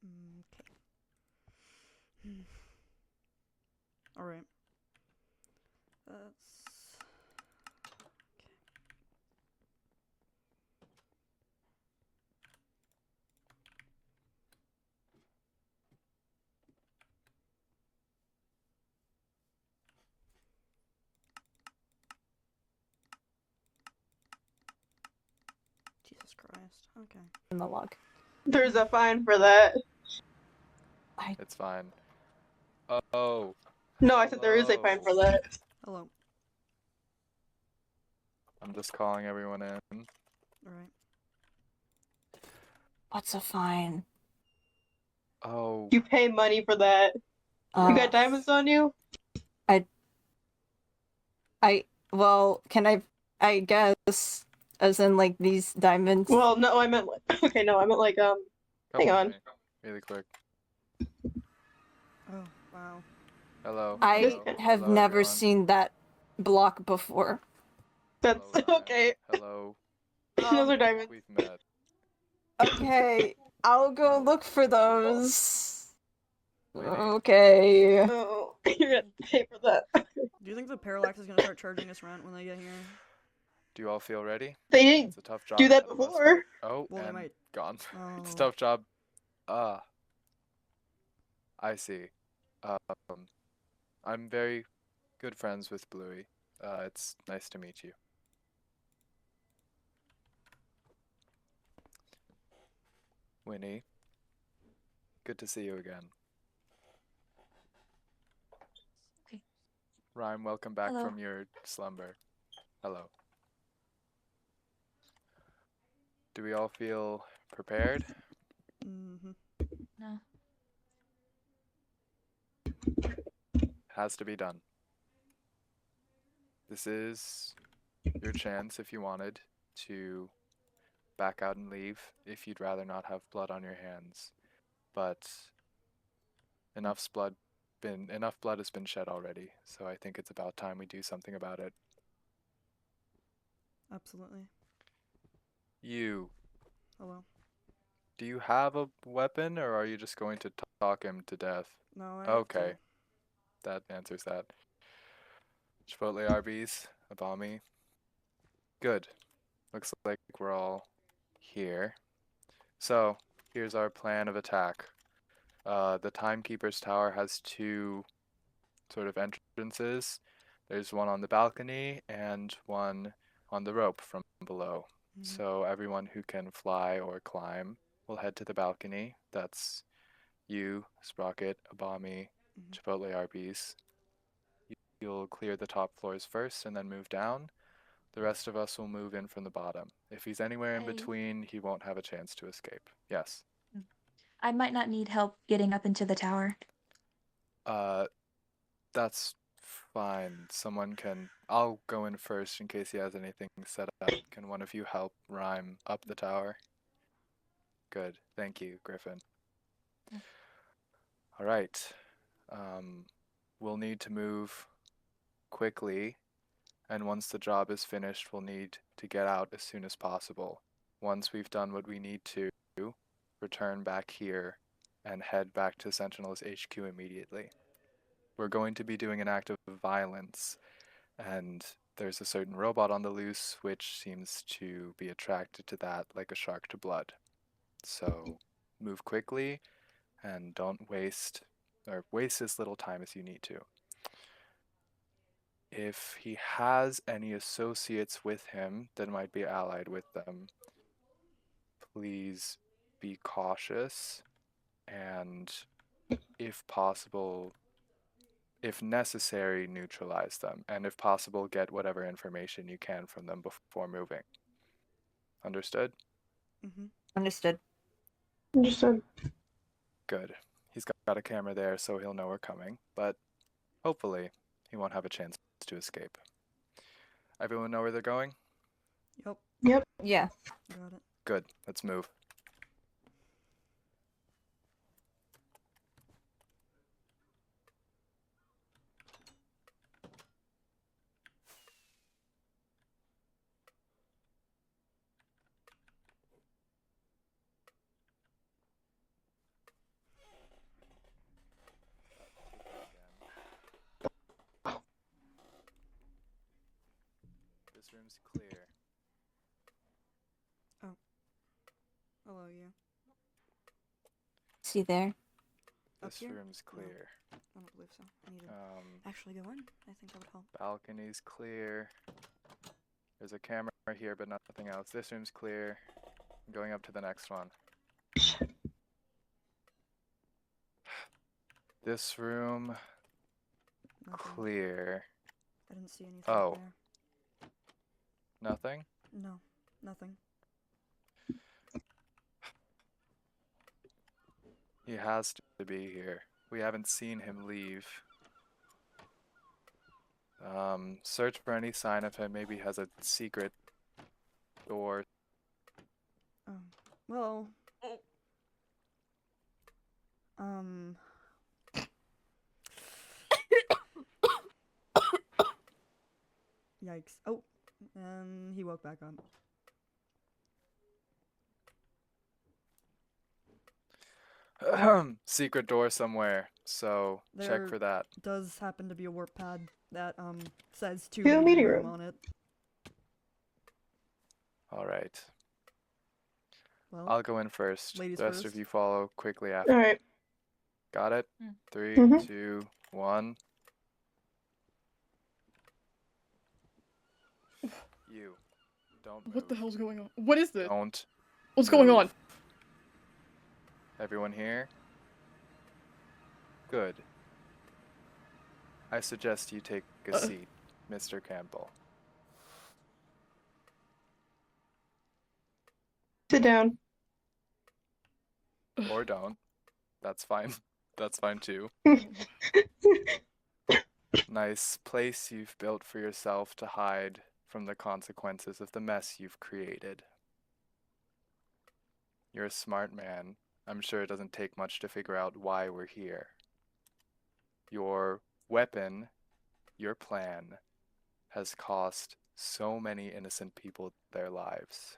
Okay. Alright. That's... Jesus Christ. Okay. In the log. There's a fine for that. It's fine. Oh. No, I said there is a fine for that. Hello. I'm just calling everyone in. Alright. What's a fine? Oh. You pay money for that. You got diamonds on you? Well, I guess, as in, like, these diamonds? Well, no, I meant like, okay, no, I meant like, Come hang with on. me, really quick. Oh, wow. Hello. I hello, have hello, never everyone. seen that block before. That's Hello, Ryan. okay. Hello. Those are diamonds. We've met. Okay, I'll go No. look for those. Winnie. Okay. Oh, you're gonna pay for that. Do you think the Parallax is gonna start charging us rent when they get here? Do you all feel ready? They didn't It's a tough job do that ahead of us, before. but- Oh, Well, they and might- gone. It's a Oh. tough job. I see. I'm very good friends with Bluey. It's nice to meet you. Winnie. Good to see you again. Okay. Rhyme, welcome back Hello. from your slumber. Hello. Do we all feel prepared? Mm-hmm. No. Has to be done. This is your chance if you wanted to back out and leave if you'd rather not have blood on your hands. But enough blood has been shed already, so I think it's about time we do something about it. Absolutely. You, Hello. do you have a weapon or are you just going to talk him to death? No, I have Okay. That answers that. Chipotle Arby's, Abami. Good. Looks like we're all here. So, here's our plan of attack. The Timekeeper's Tower has two sort of entrances. There's one on the balcony and one on the rope from below. So everyone who can fly or climb will head to the balcony. That's you, Sprocket, Abami, Chipotle Arby's. You'll clear the top floors first and then move down. The rest of us will move in from the bottom. If he's anywhere in between, he won't have a chance to escape. Yes. I might not need help getting up into the tower. That's fine. I'll go in first in case he has anything set up. Can one of you help Rhyme up the tower? Good. Thank you, Griffin. All right. We'll need to move quickly, and once the job is finished, we'll need to get out as soon as possible. Once we've done what we need to, return back here and head back to Sentinel's HQ immediately. We're going to be doing an act of violence, and there's a certain robot on the loose which seems to be attracted to that like a shark to blood. So move quickly and don't waste as little time as you need to. If he has any associates with him that might be allied with them, please be cautious and, if possible, if necessary, neutralize them, and if possible, get whatever information you can from them before moving. Understood? Understood. Understood. Good. He's got a camera there, so he'll know we're coming, but hopefully he won't have a chance to escape. Everyone know where they're going? Yep. Yeah. Got it. Good. Let's move. room's clear. Hello, you. See there? Up This here? room's No. clear. I don't believe so. I need to actually go in. I think that would help. Balcony's clear. There's a camera here, but nothing else. This room's clear. I'm going up to the next one. This room Nothing. clear. I didn't see anything Oh. there. Nothing? No, nothing. He has to be here. We haven't seen him leave. Search for any sign of him. Maybe he has a secret door. Well. Yikes. Oh, and he woke back up. Secret door somewhere. So check There- for that. Does happen to be a warp pad that says to Feel meeting meeting room room. on it. All right. Well, I'll go in first. Ladies The rest first. of you follow quickly after. All right. Got it? Mm. 3, Mhm. 2, 1. You. Don't move. What the hell's going on? What is this? Don't. What's going on? move. Everyone here? Good. I suggest you take a seat, Mr. Campbell. Sit down. Or don't. That's fine. That's fine too. Nice place you've built for yourself to hide from the consequences of the mess you've created. You're a smart man. I'm sure it doesn't take much to figure out why we're here. Your weapon, your plan, has cost so many innocent people their lives.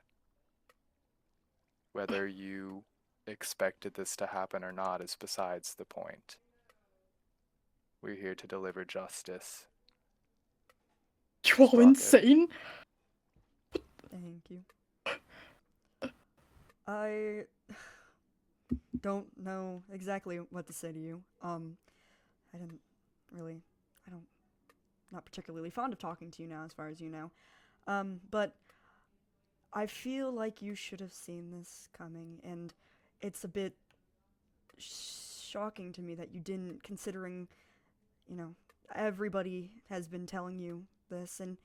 Whether you expected this to happen or not is besides the point. We're here to deliver justice. You all Stop it. insane? thank you. I don't know exactly what to say to you. I didn't really. Not particularly fond of talking to you now, as far as you know. But I feel like you should have seen this coming, and it's a bit shocking to me that you didn't, considering, everybody has been telling you this, and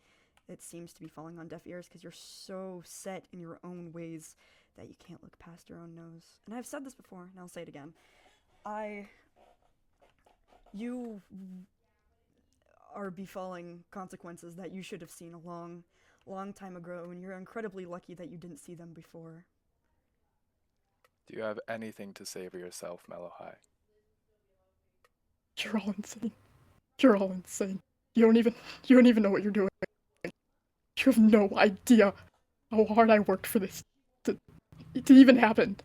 it seems to be falling on deaf ears because you're so set in your own ways that you can't look past your own nose. And I've said this before, and I'll say it again. You are befalling consequences that you should have seen a long time ago, and you're incredibly lucky that you didn't see them before. Do you have anything to say for yourself, Mellow High? You're all insane. You're all insane. You don't even know what you're doing. You have no idea how hard I worked for this to even happen.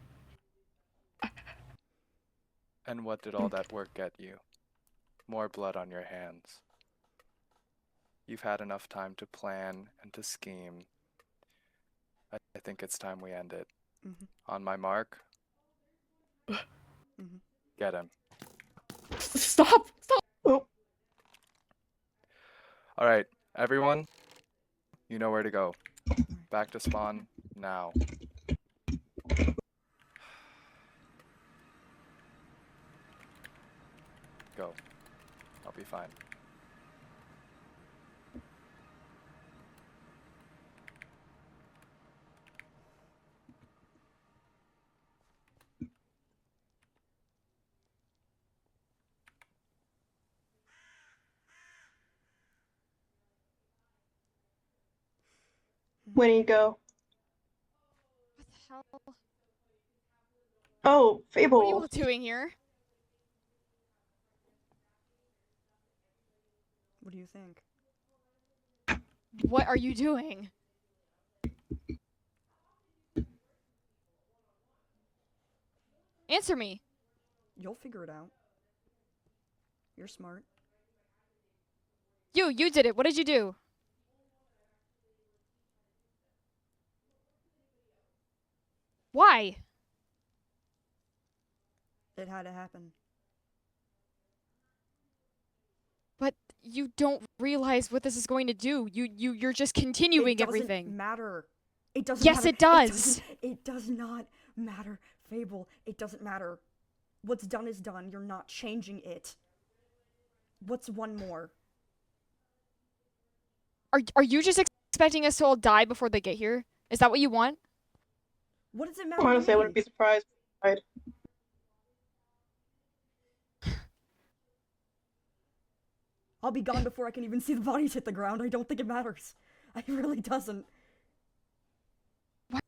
And what did all that work get you? More blood on your hands. You've had enough time to plan and to scheme. I think it's time we end it. Mhm. On my mark, Mhm. get him. Stop! Stop! Oh, All right, everyone, you know where to go. Back to spawn now. Go. I'll be fine. when you go. What the hell? Oh, What are you all Fable. doing here? What do you think? What are you doing? Answer me. You'll figure it out. You're smart. You did it. What did you do? Why? It had to happen. But you don't realize what this is going to do. You're just continuing It doesn't everything. matter. It doesn't Yes, matter. it does. It does not matter, Fable. It doesn't matter. What's done is done. You're not changing it. What's one more? Are you just expecting us to all die before they get here? Is that what you want? What does it matter? to Honestly, I me? wouldn't be surprised. Right. I'll be gone before I can even see the bodies hit the ground. I don't think it matters. It really doesn't. Why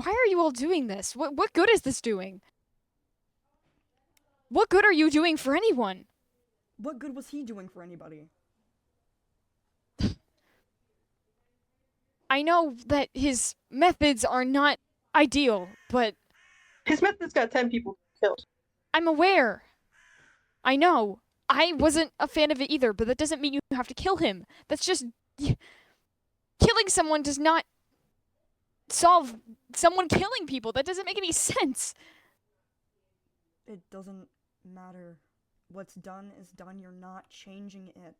are you all doing this? What good is this doing? What good are you doing for anyone? What good was he doing for anybody? I know that his methods are not ideal, but His method's got 10 people killed. I'm aware. I know. I wasn't a fan of it either, but that doesn't mean you have to kill him. That's just killing someone does not solve someone killing people. That doesn't make any sense. It doesn't matter. What's done is done. You're not changing it.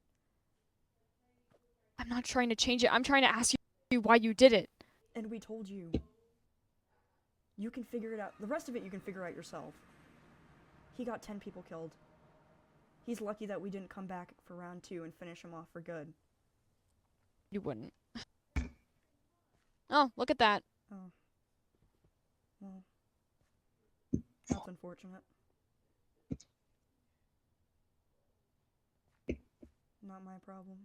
I'm not trying to change it. I'm trying to ask you why you did it. And we told you. You can figure it out. The rest of it you can figure out yourself. He got 10 people killed. He's lucky that we didn't come back for round 2 and finish him off for good. You wouldn't. Oh, look at that. Oh. Well. That's unfortunate. Not my problem.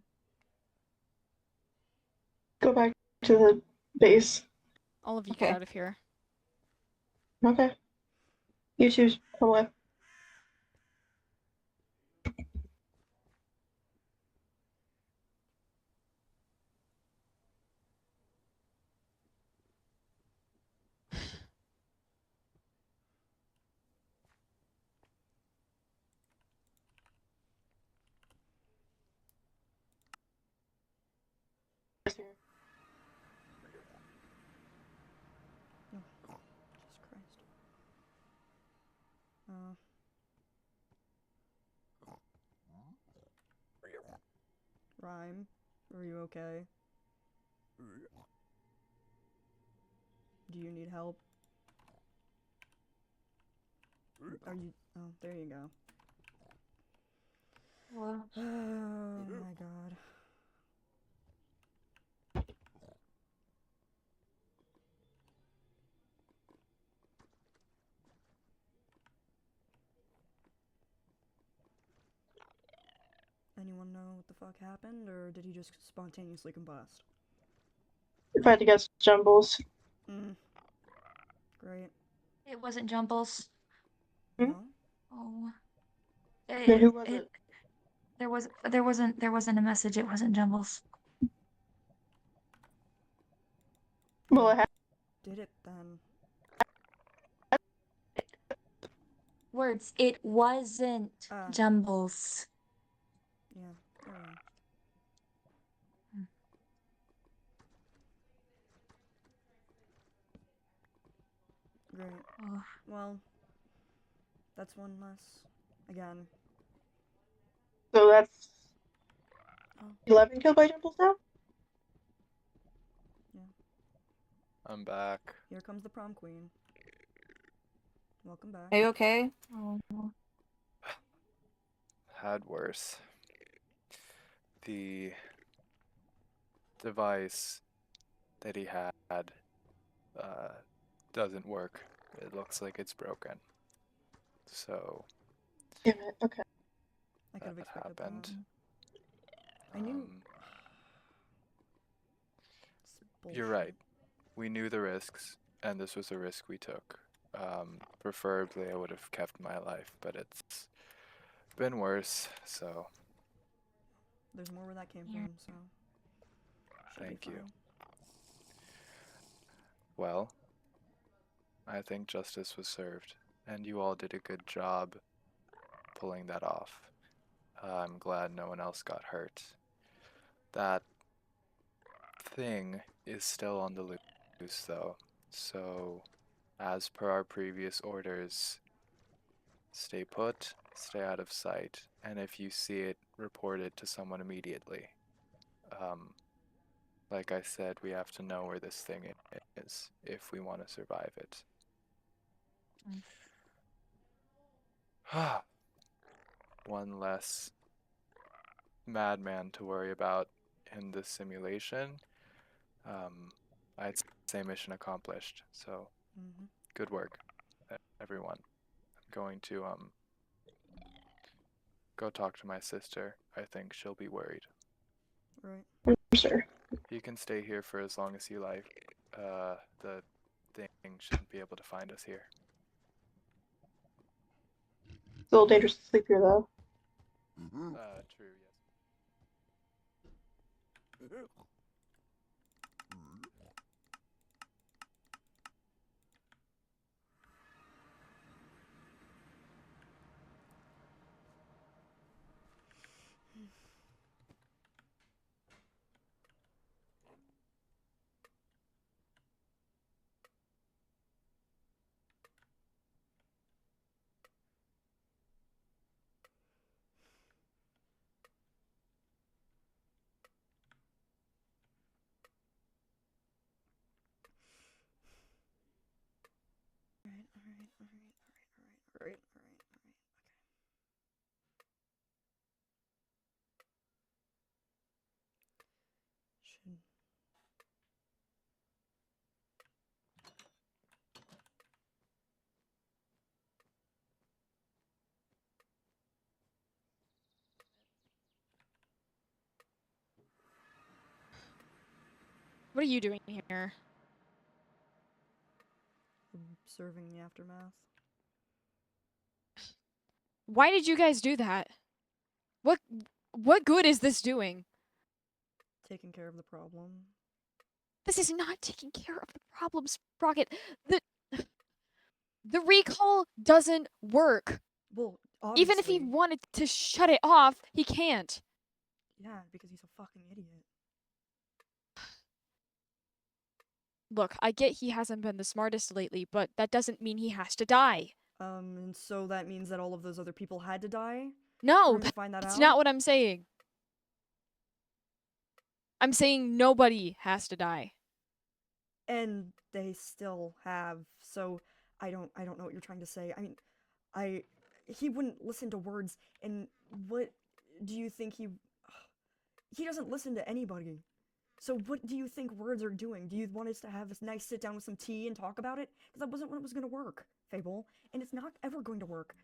Go back to the base. All of you Okay. get out of here. Okay. You choose. Come away. Jesus Christ. Rhyme, are you okay? Do you need help? Are you... Oh, there you go. Well, Oh my god. Anyone know what the fuck happened, or did he just spontaneously combust? If I had to guess, Jumbles. Great. It wasn't Jumbles. Hmm? No? Oh. Then who was it? There wasn't a message. It wasn't Jumbles. Well, it Did it then? Words. It wasn't Ah. Jumbles. Yeah. There we go. Great. Oh. Well, that's one less. Again. So that's Oh. 11 killed by Jumbles now? I'm back. Here comes the prom queen. Welcome back. are you okay? Oh. Had worse. The device that he had doesn't work. It looks like it's broken. So Damn it. Okay. I could have that expected happened. that. I knew. Um, It's You're bullshit. right. We knew the risks, and this was a risk we took. Preferably, I would have kept my life, but it's been worse, so There's more where that came Yeah. from, so. should be thank you. fine. Well, I think justice was served, and you all did a good job pulling that off. I'm glad no one else got hurt. That thing is still on the loose, though, so as per our previous orders, stay put, stay out of sight, and if you see it, report it to someone immediately. Like I said, we have to know where this thing is if we want to survive it. One less madman to worry about in this simulation. I'd say mission accomplished. So, Mm-hmm. good work, everyone. I'm going to go talk to my sister. I think she'll be worried. Right. For sure. You can stay here for as long as you like. The thing shouldn't be able to find us here. It's a little dangerous to sleep here, though. True, yes. All right. Should. What are you doing here? Observing the aftermath. Why did you guys do that? What good is this doing? Taking care of the problem. This is not taking care of the problem, Sprocket. The recall doesn't work. Well, Even if he obviously. wanted to shut it off, he can't. Yeah, because he's a fucking idiot. Look, I get he hasn't been the smartest lately, but that doesn't mean he has to die. And so that means that all of those other people had to die for No, him to find that that's out? not what I'm saying. I'm saying nobody has to die. And they still have. So I don't know what you're trying to say. I mean, he wouldn't listen to words. And what do you think he doesn't listen to anybody. So what do you think words are doing? Do you want us to have a nice sit down with some tea and talk about it? Because that wasn't what was going to work, Fable. And it's not ever going to work.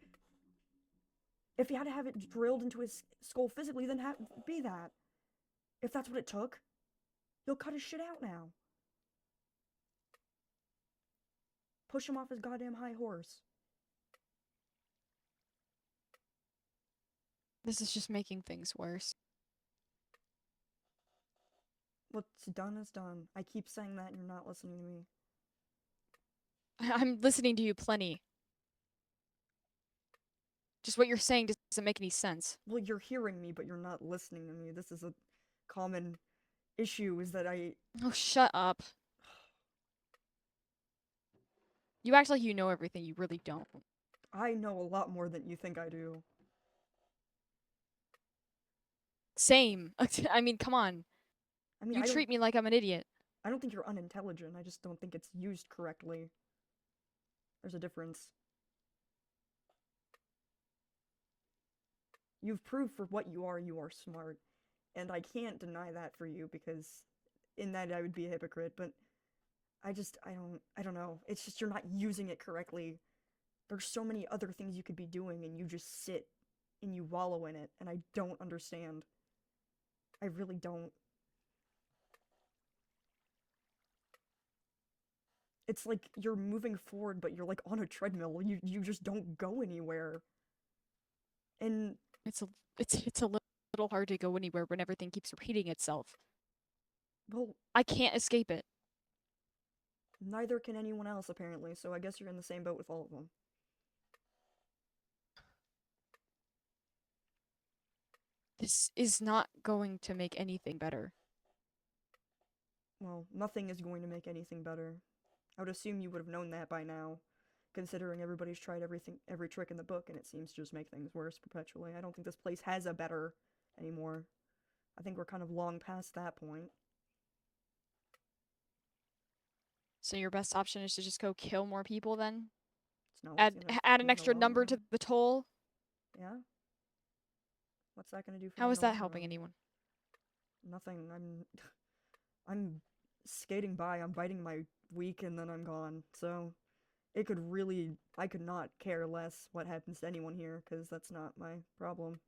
If he had to have it drilled into his skull physically, then be that. If that's what it took, he'll cut his shit out now. Push him off his goddamn high horse. This is just making things worse. What's done is done. I keep saying that and you're not listening to me. I'm listening to you plenty. Just what you're saying doesn't make any sense. Well, you're hearing me, but you're not listening to me. This is a common issue, is that Oh, shut up. You act like you know everything, you really don't. I know a lot more than you think I do. Same. I mean, come on. I mean, You treat me like I'm an idiot. I don't think you're unintelligent. I just don't think it's used correctly. There's a difference. You've proved for what you are smart. And I can't deny that for you because in that I would be a hypocrite, but I don't know. It's just you're not using it correctly. There's so many other things you could be doing and you just sit and you wallow in it, and I don't understand. I really don't. It's like you're moving forward, but you're like on a treadmill. You just don't go anywhere. And It's a little hard to go anywhere when everything keeps repeating itself. well, I can't escape it. neither can anyone else apparently, so I guess you're in the same boat with all of them. This is not going to make anything better. Well, nothing is going to make anything better. I would assume you would have known that by now, considering everybody's tried every trick in the book, and it seems to just make things worse perpetually. I don't think this place has a better anymore. I think we're kind of long past that point. So your best option is to just go kill more people then? It's not Add what's gonna add an in the extra long number run. to the toll? Yeah. What's that gonna do for How me is in the that long helping run? anyone? Nothing. I'm skating by. I'm biting my week, and then I'm gone. So it could really. I could not care less what happens to anyone here, because that's not my problem.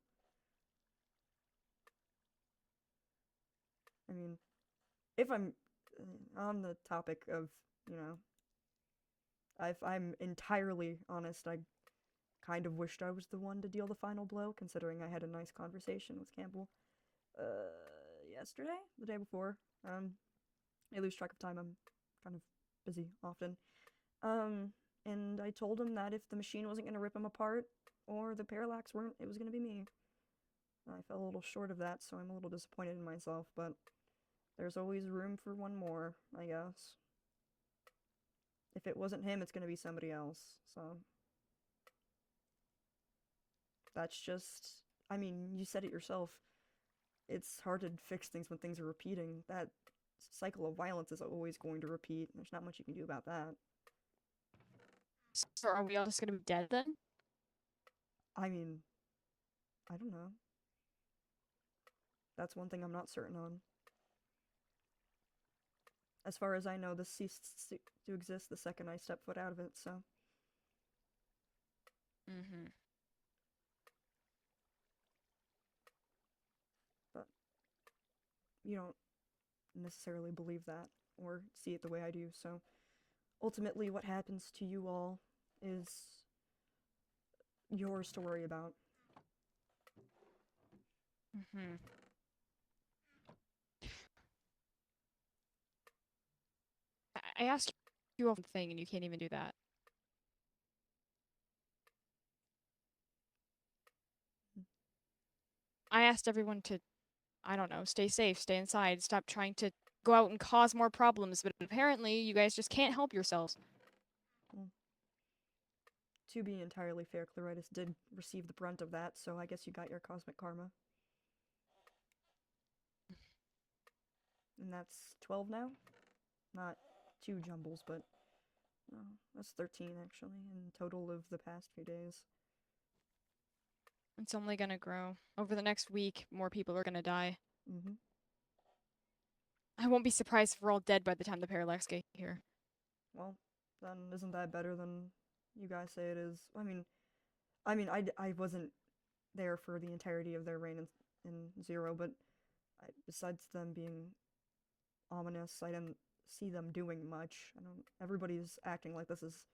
I mean, if I'm on the topic of, you know, if I'm entirely honest, I kind of wished I was the one to deal the final blow, considering I had a nice conversation with Campbell yesterday, the day before. I lose track of time. I'm kind of busy often. And I told him that if the machine wasn't going to rip him apart, or the Parallax weren't, it was going to be me. I fell a little short of that, so I'm a little disappointed in myself, but there's always room for one more, I guess. If it wasn't him, it's going to be somebody else, so. That's just, I mean, you said it yourself. It's hard to fix things when things are repeating. That cycle of violence is always going to repeat. There's not much you can do about that. So are we all just gonna be dead then? I mean, I don't know. That's one thing I'm not certain on. As far as I know, this ceased to exist the second I stepped foot out of it, so. Mm-hmm. But you don't necessarily believe that or see it the way I do, so ultimately what happens to you all is yours to worry about. Mm-hmm. I asked you one thing and you can't even do that. I asked everyone to, I don't know, stay safe, stay inside, stop trying to go out and cause more problems, but apparently you guys just can't help yourselves. To be entirely fair, Claritis did receive the brunt of that, so I guess you got your cosmic karma. And that's 12 now? Not 2 jumbles, but no, that's 13 actually, in total of the past few days. It's only gonna grow. Over the next week, more people are gonna die. Mm-hmm. I won't be surprised if we're all dead by the time the Parallax get here. Well, then isn't that better than you guys say it is? I wasn't there for the entirety of their reign in Zero, but besides them being ominous, I didn't see them doing much. Everybody's acting like this is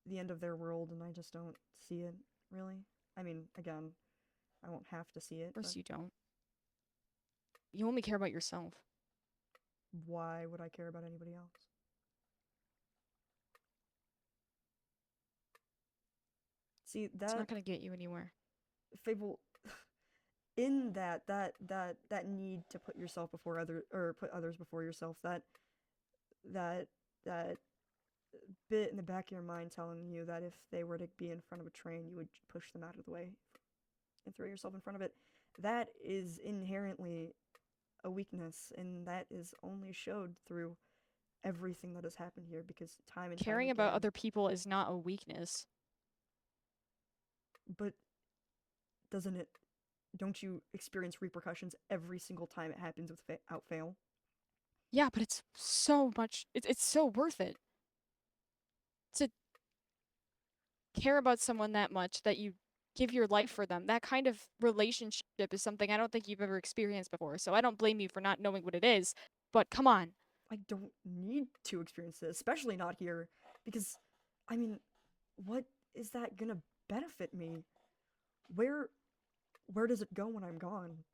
the end of their world, and I just don't see it, really. I mean, again, I won't have to see it. Of course but you don't. You only care about yourself. why would I care about anybody else? See, It's that not gonna get you anywhere. Fable, in that need to put yourself before put others before yourself, that bit in the back of your mind telling you that if they were to be in front of a train, you would push them out of the way and throw yourself in front of it. That is inherently a weakness, and that is only showed through everything that has happened here, because time and time Caring about again- other people is not a weakness. But doesn't it? Don't you experience repercussions every single time it happens without fail? Yeah, but it's so much. It's so worth it. To care about someone that much that you give your life for them. That kind of relationship is something I don't think you've ever experienced before. So I don't blame you for not knowing what it is. But come on. I don't need to experience this, especially not here, because, I mean, what is that gonna benefit me? Where does it go when I'm gone?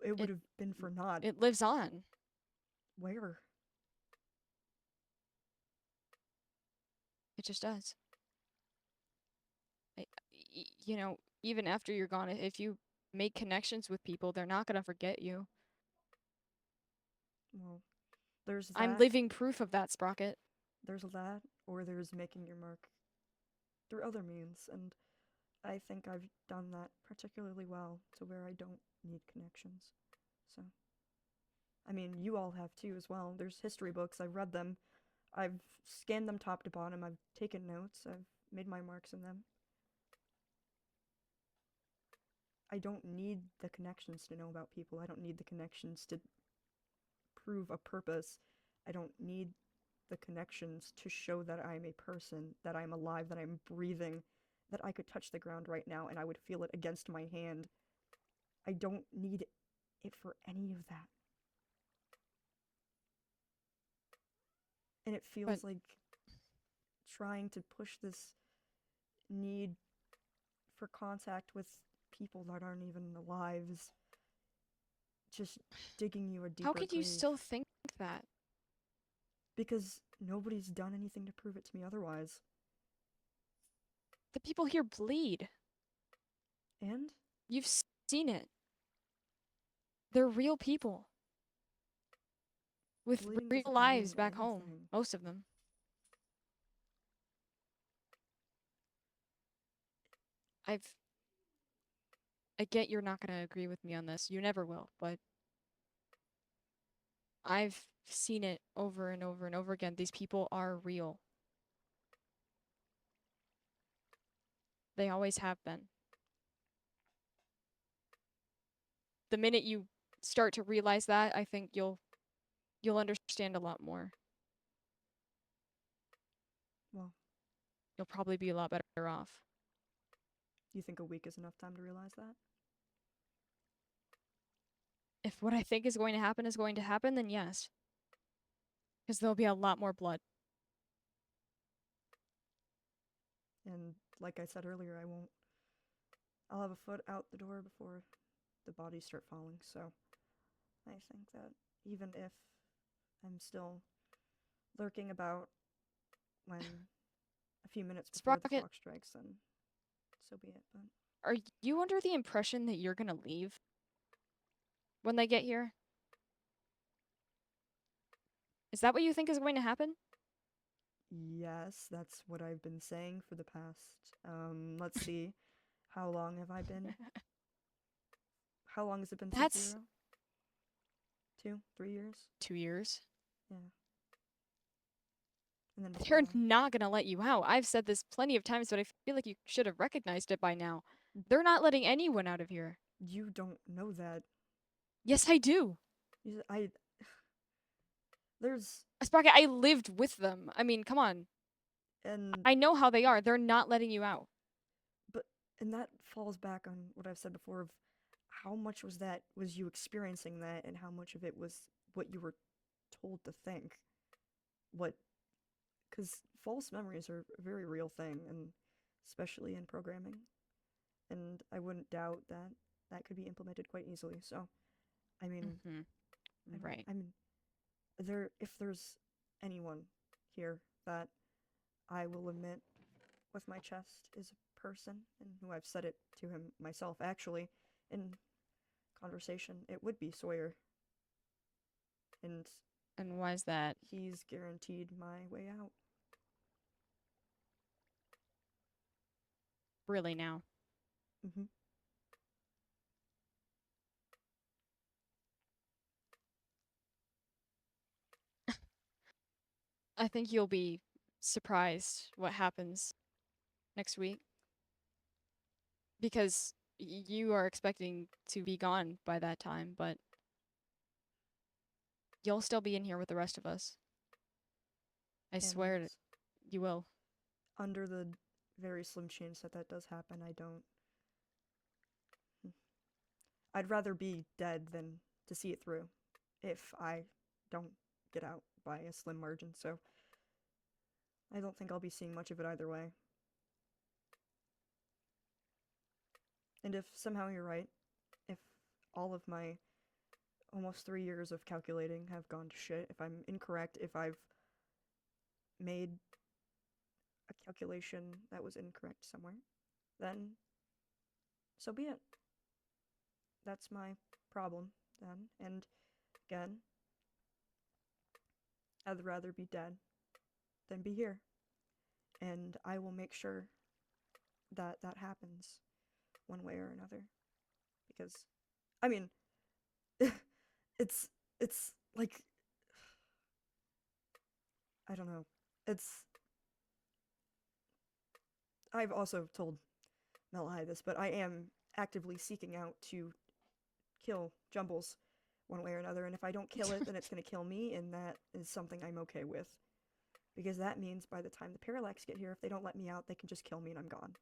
It would have been for naught. It lives on. Where? It just does. You know, even after you're gone, if you make connections with people, they're not gonna forget you. Well, there's that. I'm living proof of that, Sprocket. There's that, or there's making your mark through other means, and I think I've done that particularly well to where I don't need connections. So, I mean, you all have too as well. There's history books, I've read them, I've scanned them top to bottom, I've taken notes, I've made my marks in them. I don't need the connections to know about people. I don't need the connections to prove a purpose. I don't need the connections to show that I'm a person, that I'm alive, that I'm breathing, that I could touch the ground right now and I would feel it against my hand. I don't need it for any of that. And it feels But- like trying to push this need for contact with people that aren't even alive is just digging you a deeper How could you grave. still think that? Because nobody's done anything to prove it to me otherwise. The people here bleed. And You've seen it. They're real people. With Bleeding real doesn't lives mean back home. anything. Most of them. I get you're not gonna agree with me on this. You never will, but I've seen it over and over and over again. These people are real. They always have been. The minute you start to realize that, I think you'll understand a lot more. well, You'll probably be a lot better off. you think a week is enough time to realize that? If what I think is going to happen, then yes. Because there'll be a lot more blood. And like I said earlier, I'll have a foot out the door before the bodies start falling, so I think that even if I'm still lurking about when a few minutes before the Sprocket. clock strikes, then so be it. But Are you under the impression that you're gonna leave when they get here? Is that what you think is going to happen? yes, that's what I've been saying for the past, let's see, how long have I been? How long has it been since That's- 0? 2, 3 years? 2 years. Yeah. And then They're before that- not gonna let you out. I've said this plenty of times, but I feel like you should have recognized it by now. They're not letting anyone out of here. You don't know that. Yes, I do. There's, Sprocket, I lived with them. I mean, come on. and I know how they are. They're not letting you out. and that falls back on what I've said before of how much was you experiencing that and how much of it was what you were told to think. Because false memories are a very real thing, and especially in programming. And I wouldn't doubt that that could be implemented quite easily. So, I mean, Right. I mean, if there's anyone here that I will admit with my chest is a person, and who I've said it to him myself actually in conversation, it would be Sawyer. And And why is that? he's guaranteed my way out. Really now? Mm-hmm. I think you'll be surprised what happens next week. Because you are expecting to be gone by that time, but you'll still be in here with the rest of us. I swear And you will. under the very slim chance that that does happen, I'd rather be dead than to see it through if I don't get out by a slim margin, so I don't think I'll be seeing much of it either way. And if somehow you're right, if all of my almost 3 years of calculating have gone to shit, if I'm incorrect, if I've made a calculation that was incorrect somewhere, then so be it. That's my problem then. And again, I'd rather be dead than be here. And I will make sure that that happens one way or another. Because, I mean, it's like, I don't know. I've also told Malahai this, but I am actively seeking out to kill Jumbles one way or another, and if I don't kill it, then it's going to kill me, and that is something I'm okay with. Because that means by the time the Parallax get here, if they don't let me out, they can just kill me and I'm gone.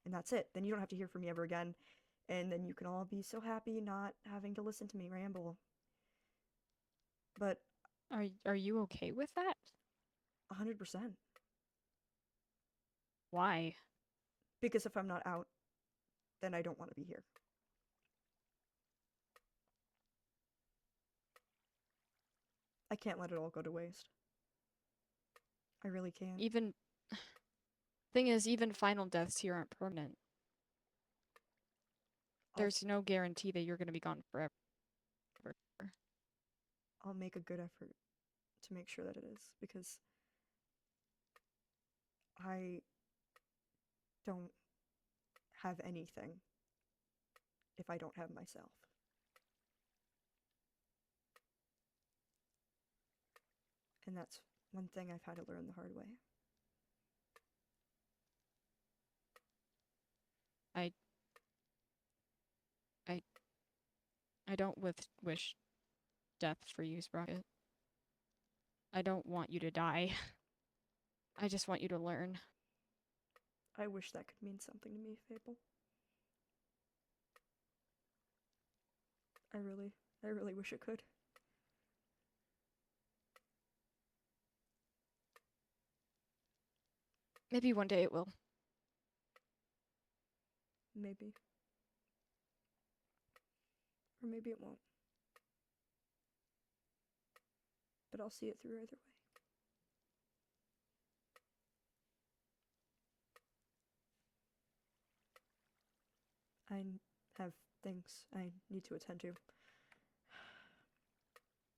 And that's it. Then you don't have to hear from me ever again, and then you can all be so happy not having to listen to me ramble. But Are you okay with that? 100%. Why? Because if I'm not out, then I don't want to be here. I can't let it all go to waste. I really can't. Even thing is, even final deaths here aren't permanent. I'll- There's no guarantee that you're gonna be gone forever. I'll make a good effort to make sure that it is, because I don't have anything if I don't have myself. And that's one thing I've had to learn the hard way. I don't wish death for you, Sprocket. I don't want you to die. I just want you to learn. I wish that could mean something to me, Fable. I really wish it could. Maybe one day it will. Maybe. Or maybe it won't. But I'll see it through either way. I have things I need to attend to.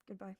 Goodbye.